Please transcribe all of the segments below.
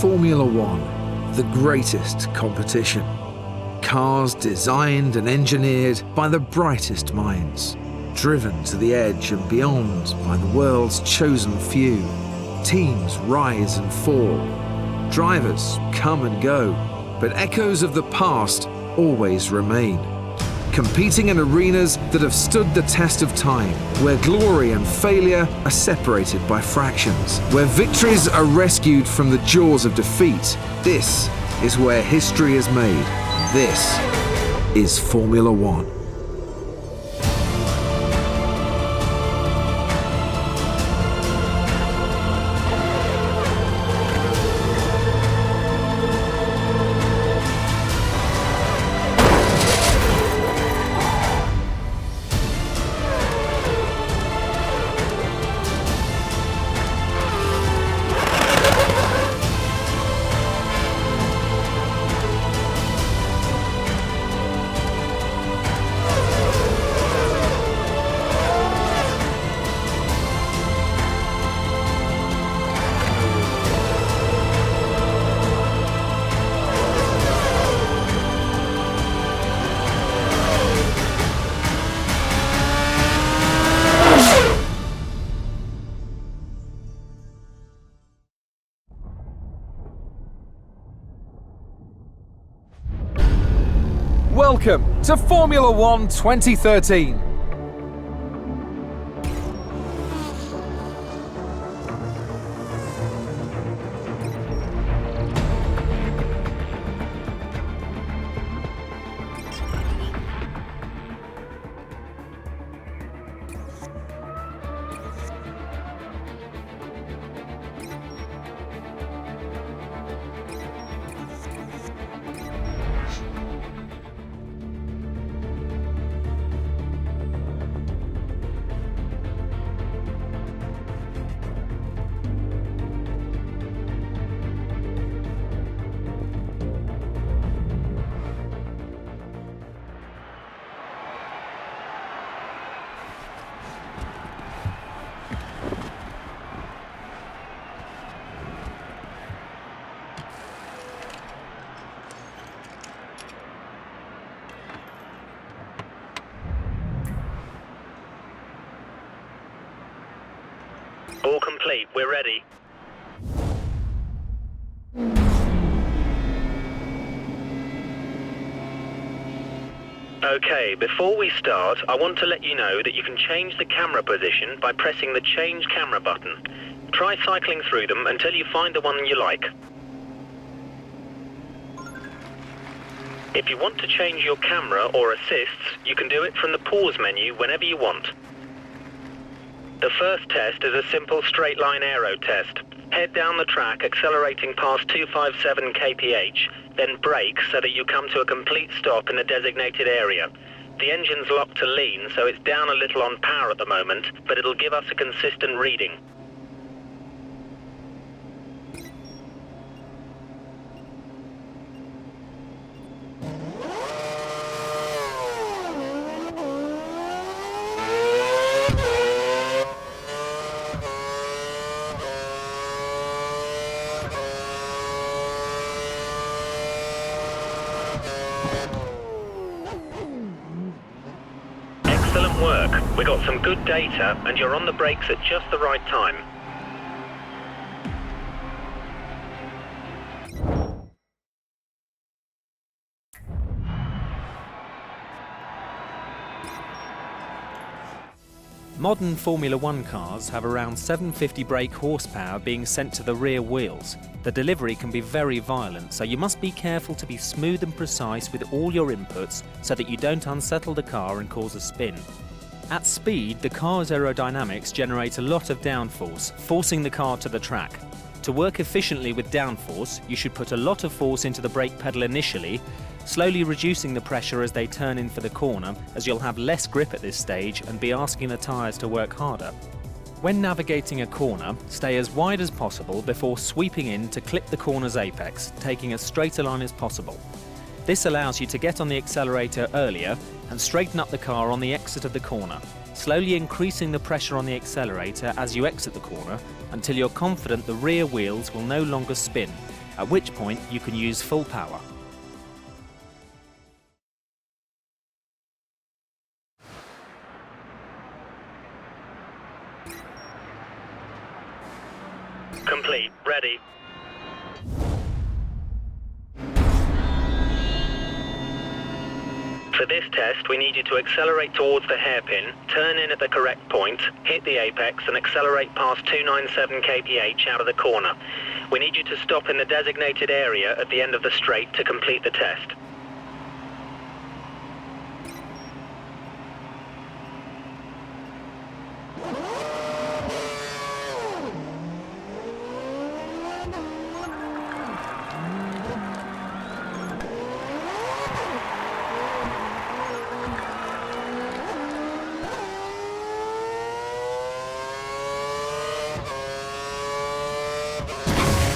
Formula One, the greatest competition. Cars designed and engineered by the brightest minds, driven to the edge and beyond by the world's chosen few. Teams rise and fall, drivers come and go, but echoes of the past always remain. Competing in arenas that have stood the test of time, where glory and failure are separated by fractions, where victories are rescued from the jaws of defeat. This is where history is made. This is Formula One. Welcome to Formula One 2013. All complete, we're ready. Okay, before we start, I want to let you know that you can change the camera position by pressing the Change Camera button. Try cycling through them until you find the one you like. If you want to change your camera or assists, you can do it from the Pause menu whenever you want. The first test is a simple straight line aero test. Head down the track accelerating past 257 kph, then brake so that you come to a complete stop in the designated area. The engine's locked to lean, so it's down a little on power at the moment, but it'll give us a consistent reading. Excellent work. We got some good data and you're on the brakes at just the right time. Modern Formula One cars have around 750 brake horsepower being sent to the rear wheels. The delivery can be very violent, so you must be careful to be smooth and precise with all your inputs so that you don't unsettle the car and cause a spin. At speed, the car's aerodynamics generate a lot of downforce, forcing the car to the track. To work efficiently with downforce, you should put a lot of force into the brake pedal initially, slowly reducing the pressure as they turn in for the corner, as you'll have less grip at this stage and be asking the tyres to work harder. When navigating a corner, stay as wide as possible before sweeping in to clip the corner's apex, taking as straight a line as possible. This allows you to get on the accelerator earlier and straighten up the car on the exit of the corner, slowly increasing the pressure on the accelerator as you exit the corner until you're confident the rear wheels will no longer spin, at which point you can use full power. Complete. Ready. For this test, we need you to accelerate towards the hairpin, turn in at the correct point, hit the apex and accelerate past 297 kph out of the corner. We need you to stop in the designated area at the end of the straight to complete the test.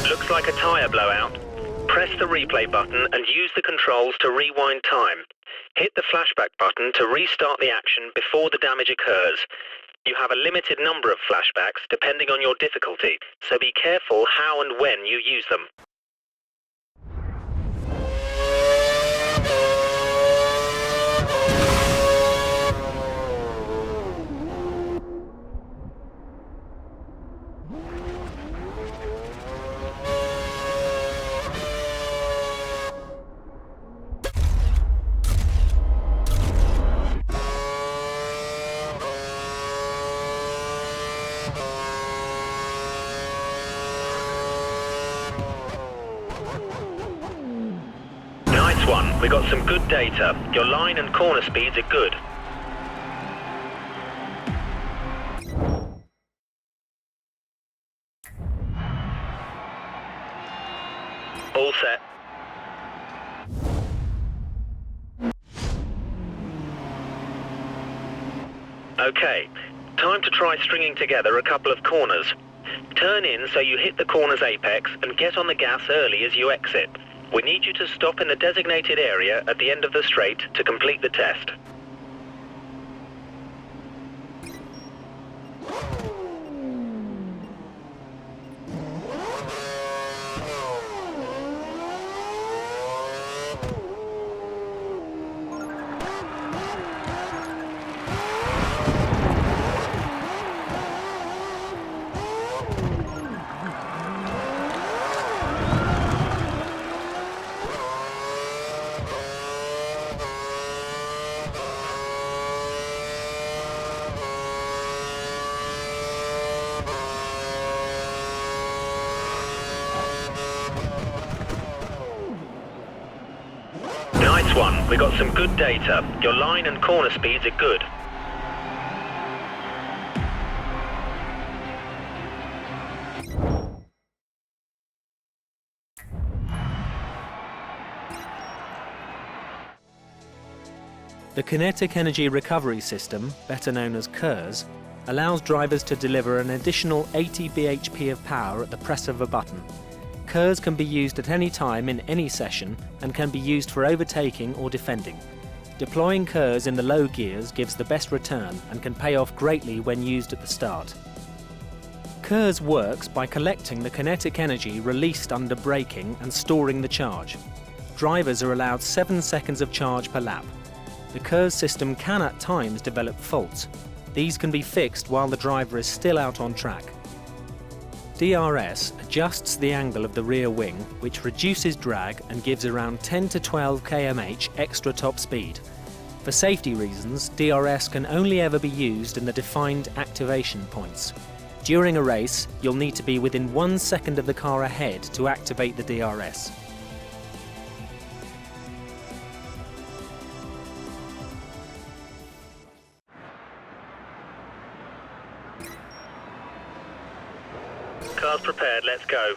Looks like a tyre blowout. Press the replay button and use the controls to rewind time. Hit the flashback button to restart the action before the damage occurs. You have a limited number of flashbacks depending on your difficulty, so be careful how and when you use them. We got some good data. Your line and corner speeds are good. All set. Okay, time to try stringing together a couple of corners. Turn in so you hit the corner's apex and get on the gas early as you exit. We need you to stop in the designated area at the end of the straight to complete the test. Nice one. We got some good data. Your line and corner speeds are good. The Kinetic Energy Recovery System, better known as KERS, allows drivers to deliver an additional 80 bhp of power at the press of a button. KERS can be used at any time in any session and can be used for overtaking or defending. Deploying KERS in the low gears gives the best return and can pay off greatly when used at the start. KERS works by collecting the kinetic energy released under braking and storing the charge. Drivers are allowed 7 seconds of charge per lap. The KERS system can at times develop faults. These can be fixed while the driver is still out on track. DRS adjusts the angle of the rear wing, which reduces drag and gives around 10 to 12 km/h extra top speed. For safety reasons, DRS can only ever be used in the defined activation points. During a race, you'll need to be within 1 second of the car ahead to activate the DRS. Car's prepared, let's go.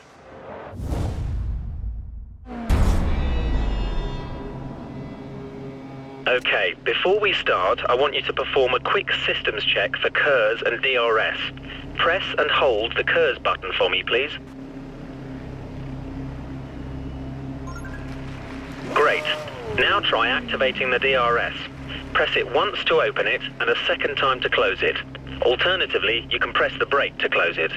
Okay, before we start, I want you to perform a quick systems check for KERS and DRS. Press and hold the KERS button for me, please. Great. Now try activating the DRS. Press it once to open it and a second time to close it. Alternatively, you can press the brake to close it.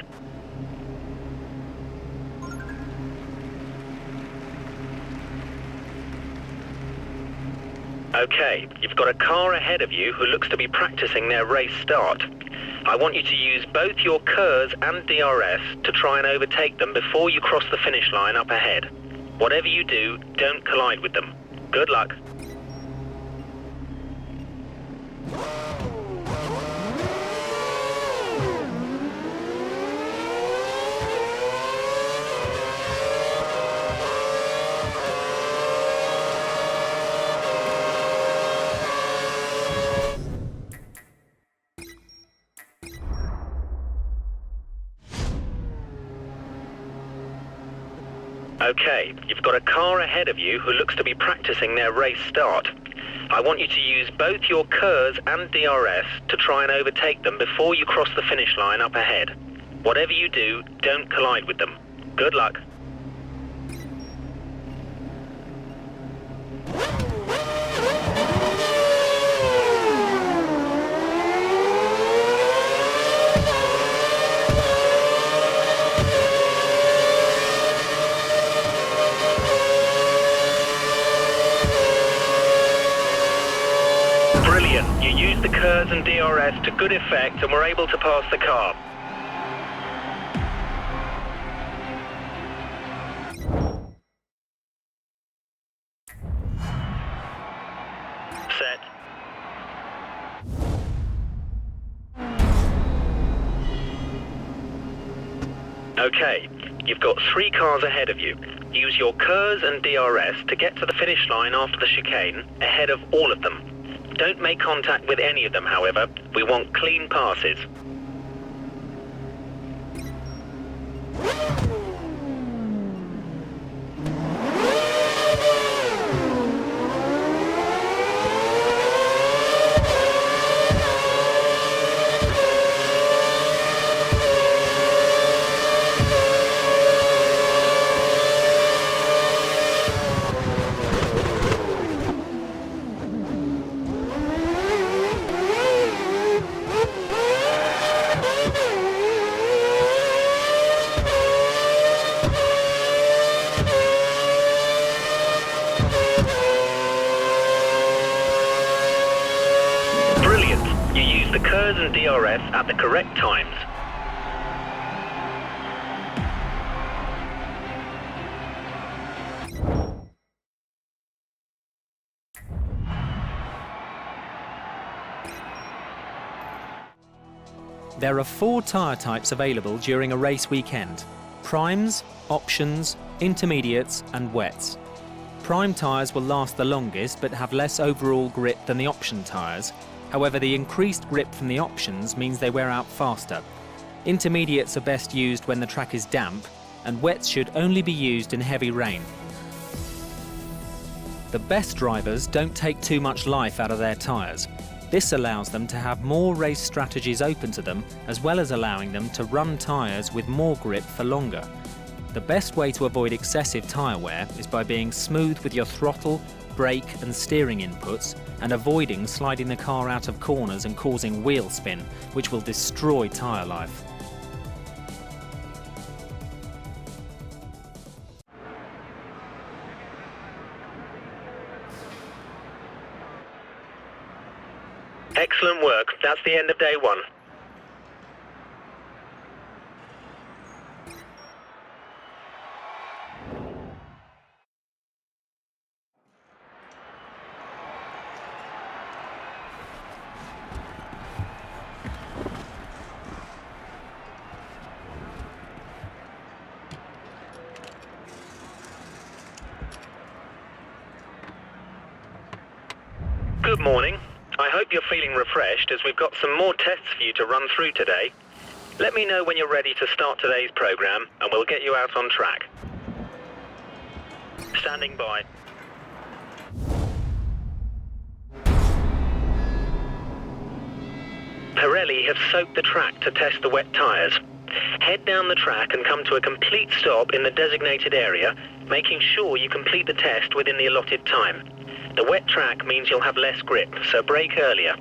Okay, you've got a car ahead of you who looks to be practicing their race start. I want you to use both your KERS and DRS to try and overtake them before you cross the finish line up ahead. Whatever you do, don't collide with them. Good luck. Okay, you've got a car ahead of you who looks to be practicing their race start. I want you to use both your KERS and DRS to try and overtake them before you cross the finish line up ahead. Whatever you do, don't collide with them. Good luck. Brilliant. You used the KERS and DRS to good effect and were able to pass the car. Set. Okay, you've got 3 cars ahead of you. Use your KERS and DRS to get to the finish line after the chicane, ahead of all of them. Don't make contact with any of them, however. We want clean passes. Brilliant. You used the KERS and DRS at the correct times. There are 4 tyre types available during a race weekend: primes, options, intermediates and wets. Prime tyres will last the longest but have less overall grip than the option tyres. However, the increased grip from the options means they wear out faster. Intermediates are best used when the track is damp, and wets should only be used in heavy rain. The best drivers don't take too much life out of their tyres. This allows them to have more race strategies open to them, as well as allowing them to run tyres with more grip for longer. The best way to avoid excessive tyre wear is by being smooth with your throttle, brake and steering inputs, and avoiding sliding the car out of corners and causing wheel spin, which will destroy tyre life. Excellent work. That's the end of day 1. Good morning. I hope you're feeling refreshed as we've got some more tests for you to run through today. Let me know when you're ready to start today's program and we'll get you out on track. Standing by. Pirelli have soaked the track to test the wet tyres. Head down the track and come to a complete stop in the designated area, making sure you complete the test within the allotted time. The wet track means you'll have less grip, so brake earlier.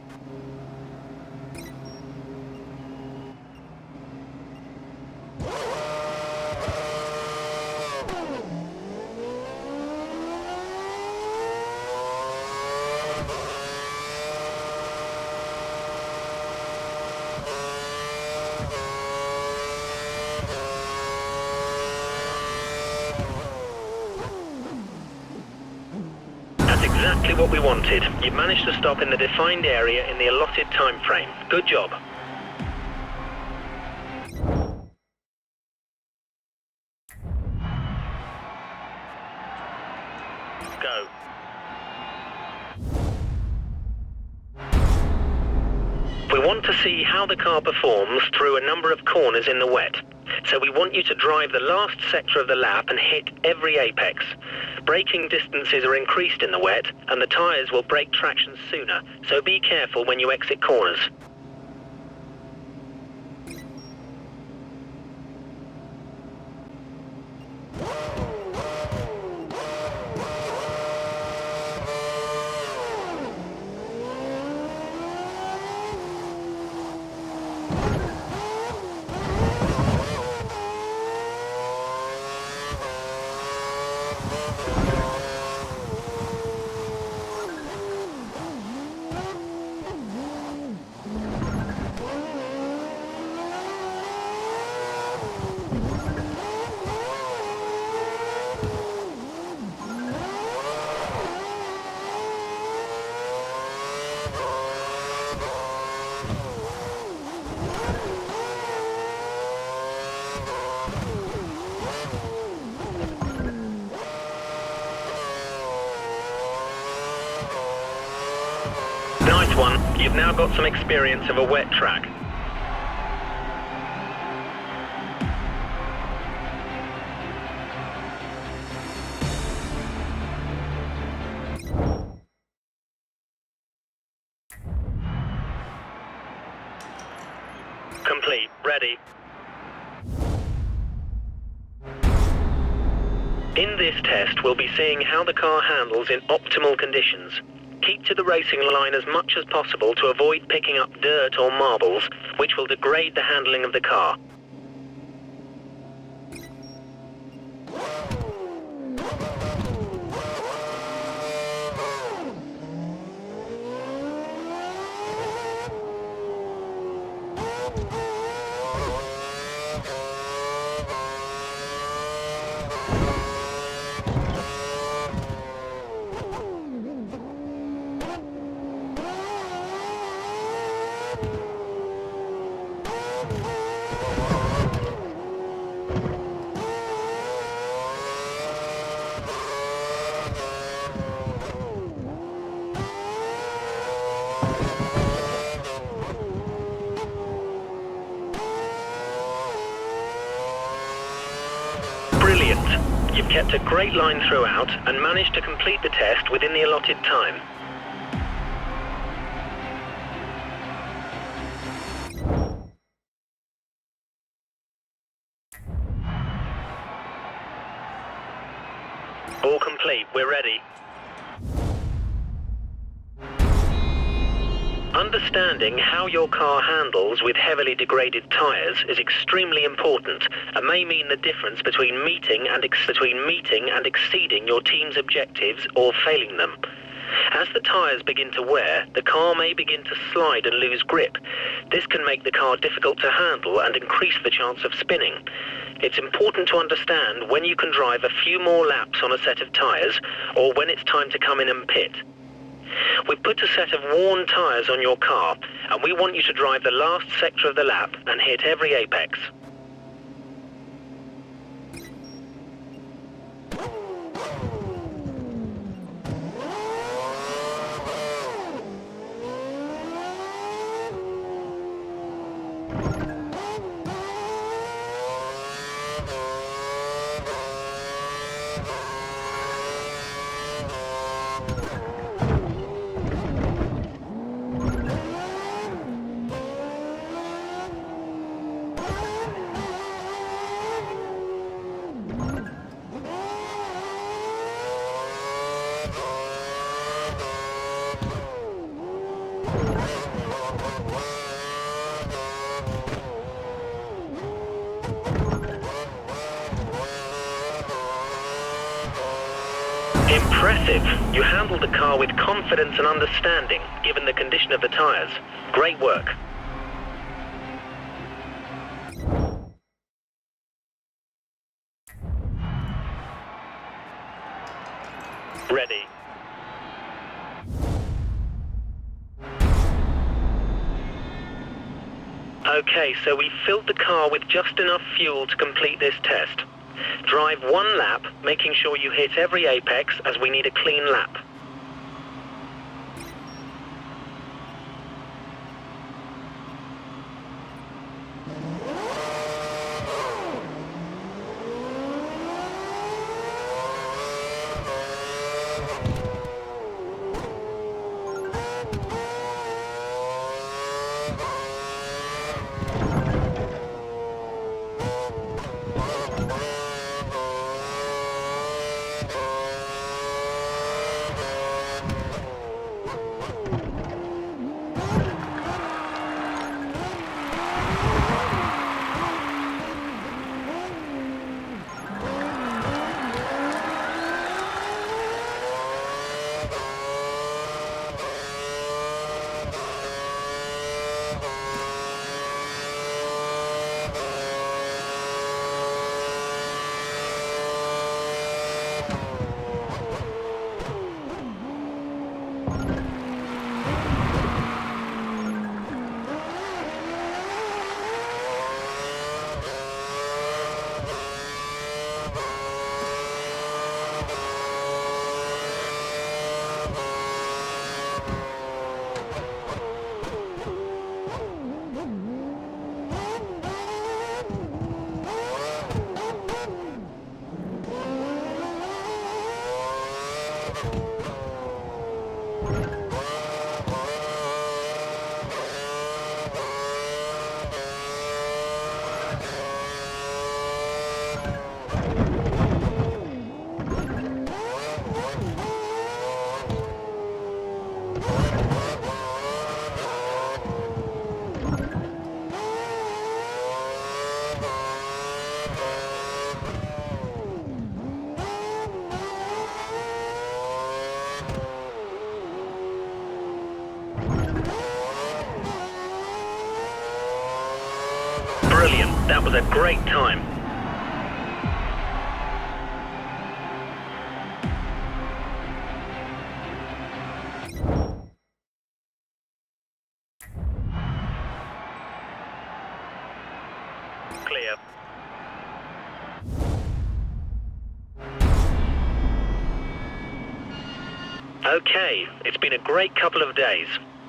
exactly what we wanted. You've managed to stop in the defined area in the allotted time frame. Good job. Go. We want to see how the car performs through a number of corners in the wet. So we want you to drive the last sector of the lap and hit every apex. Braking distances are increased in the wet, and the tyres will break traction sooner, so be careful when you exit corners. Nice one. You've now got some experience of a wet track. Complete. Ready. In this test, we'll be seeing how the car handles in optimal conditions. Keep to the racing line as much as possible to avoid picking up dirt or marbles, which will degrade the handling of the car. Brilliant. You've kept a great line throughout and managed to complete the test within the allotted time. All complete. We're ready. Understanding how your car handles with heavily degraded tyres is extremely important and may mean the difference between meeting and exceeding your team's objectives or failing them. As the tyres begin to wear, the car may begin to slide and lose grip. This can make the car difficult to handle and increase the chance of spinning. It's important to understand when you can drive a few more laps on a set of tyres or when it's time to come in and pit. We've put a set of worn tyres on your car, and we want you to drive the last sector of the lap and hit every apex. Impressive. You handled the car with confidence and understanding, given the condition of the tyres. Great work. Ready. Okay, so we filled the car with just enough fuel to complete this test. Drive one lap, making sure you hit every apex as we need a clean lap. Brilliant, that was a great time. Clear. Okay, it's been a great couple of days.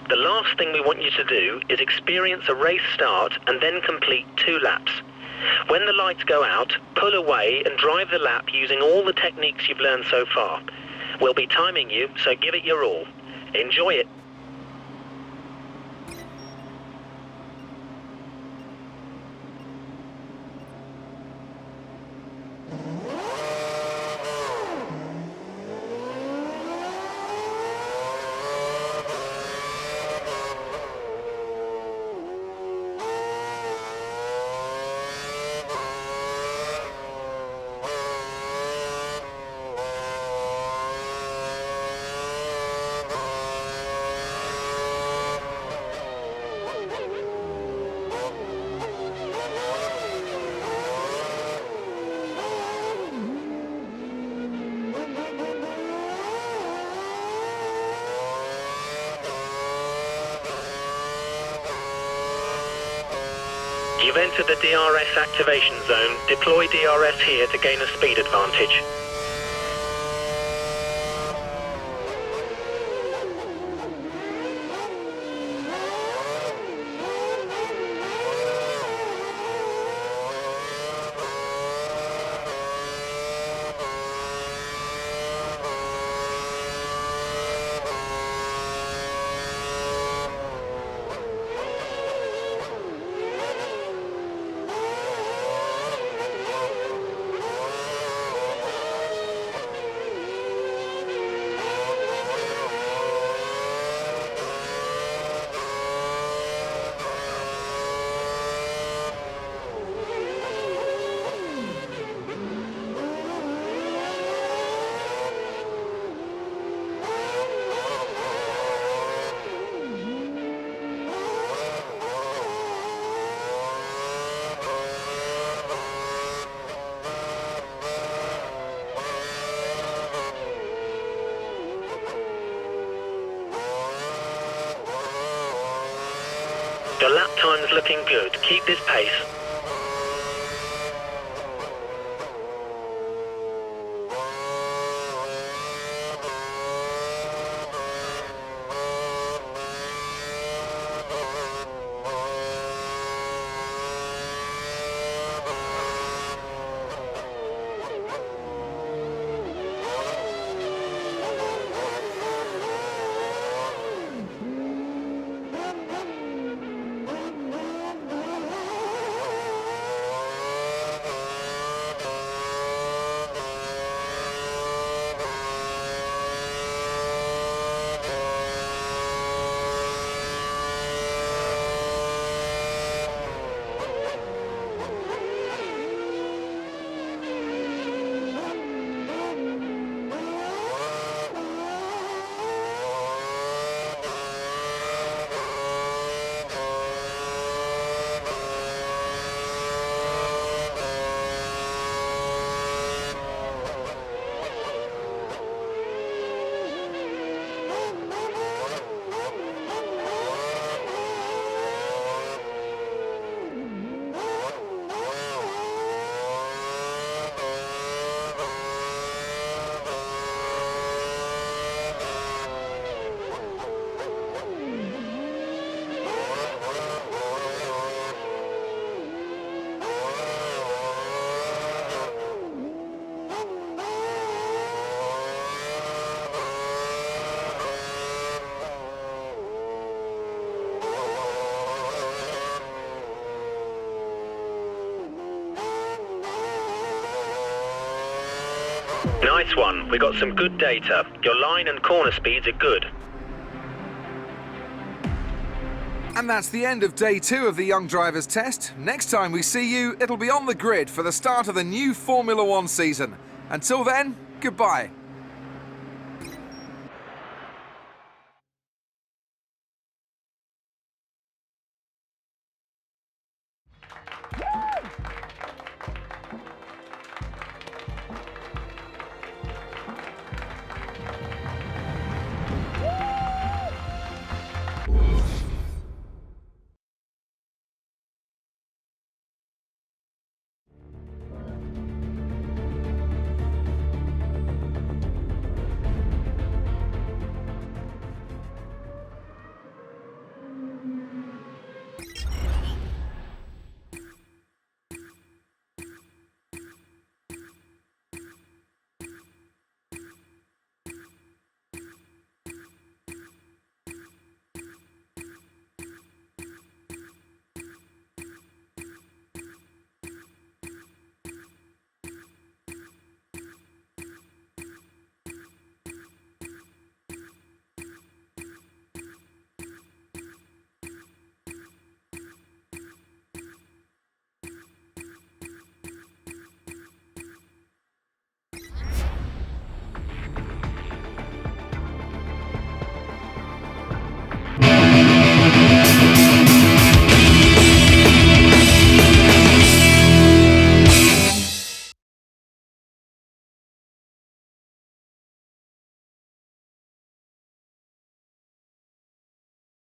The last thing we want you to do is experience a race start and then complete 2 laps. When the lights go out, pull away and drive the lap using all the techniques you've learned so far. We'll be timing you, so give it your all. Enjoy it. You've entered the DRS activation zone. Deploy DRS here to gain a speed advantage. Your lap time's looking good. Keep this pace. Nice one. We got some good data. Your line and corner speeds are good. And that's the end of day 2 of the Young Drivers Test. Next time we see you, it'll be on the grid for the start of the new Formula 1 season. Until then, goodbye.